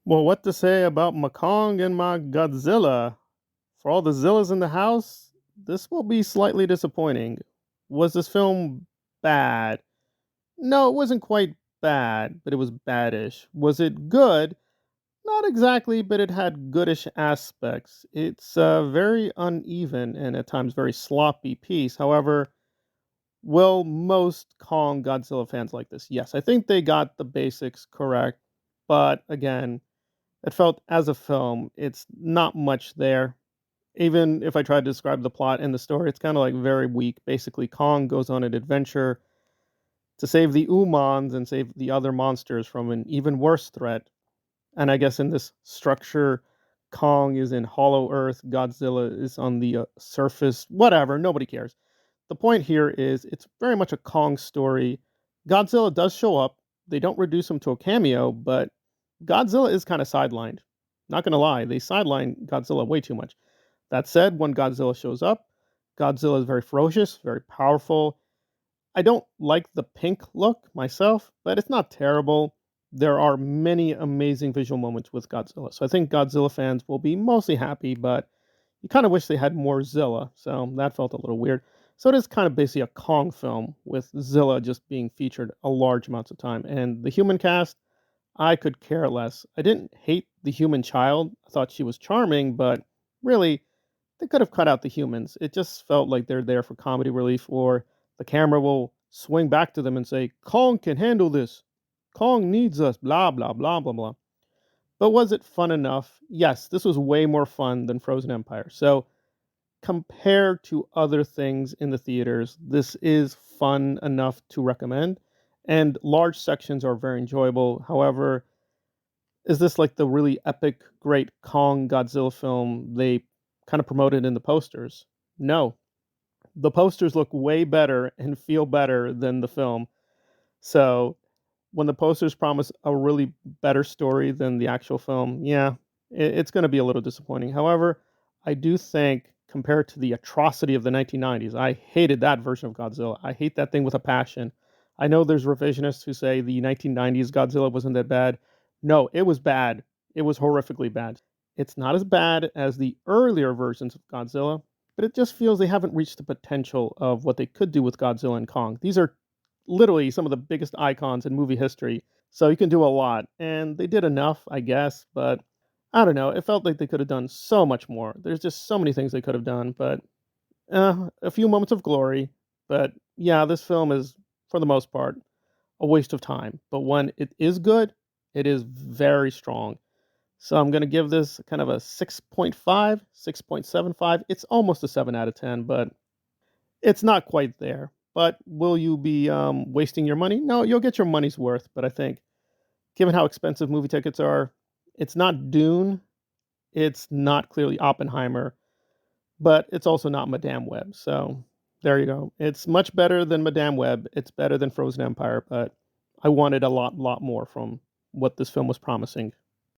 Well, what to say about my Kong and my Godzilla? For all the Zillas in the house, this will be slightly disappointing. Was this film bad? No, it wasn't quite bad, but it was baddish. Was it good? Not exactly, but it had goodish aspects. It's a very uneven and at times very sloppy piece. However, will most Kong Godzilla fans like this? Yes, I think they got the basics correct. But again, it felt as a film, it's not much there. Even if I tried to describe the plot and the story, it's kind of like very weak. Basically, Kong goes on an adventure to save the Umans and save the other monsters from an even worse threat. And I guess in this structure, Kong is in Hollow Earth, Godzilla is on the surface, whatever, nobody cares. The point here is it's very much a Kong story. Godzilla does show up. They don't reduce him to a cameo, but Godzilla is kind of sidelined. Not gonna lie, they sideline Godzilla way too much. That said, when Godzilla shows up, Godzilla is very ferocious, very powerful. I don't like the pink look myself, but it's not terrible. There are many amazing visual moments with Godzilla. So I think Godzilla fans will be mostly happy, but you kind of wish they had more Zilla. So that felt a little weird. So it is kind of basically a Kong film with Zilla just being featured a large amounts of time. And the human cast, I could care less. I didn't hate the human child. I thought she was charming, but really, they could have cut out the humans. It just felt like they're there for comedy relief, or the camera will swing back to them and say, Kong can handle this. Kong needs us, blah, blah, blah, blah, blah. But was it fun enough? Yes, this was way more fun than Frozen Empire. So, compared to other things in the theaters, this is fun enough to recommend. And large sections are very enjoyable. However, is this like the really epic, great Kong Godzilla film they kind of promoted in the posters? No. The posters look way better and feel better than the film. So when the posters promise a really better story than the actual film, yeah, it's going to be a little disappointing. However, I do think compared to the atrocity of the 1990s, I hated that version of Godzilla. I hate that thing with a passion. I know there's revisionists who say the 1990s Godzilla wasn't that bad. No, it was bad. It was horrifically bad. It's not as bad as the earlier versions of Godzilla, but it just feels they haven't reached the potential of what they could do with Godzilla and Kong. These are literally some of the biggest icons in movie history. So you can do a lot. And they did enough, I guess, but I don't know. It felt like they could have done so much more. There's just so many things they could have done, but a few moments of glory. But yeah, this film is, for the most part, a waste of time. But when it is good, it is very strong. So I'm going to give this kind of a 6.5, 6.75. It's almost a 7 out of 10, but it's not quite there. But will you be wasting your money? No, you'll get your money's worth. But I think, given how expensive movie tickets are, it's not Dune, it's not clearly Oppenheimer, but it's also not Madame Web. So there you go. It's much better than Madame Web. It's better than Frozen Empire, but I wanted a lot more from what this film was promising.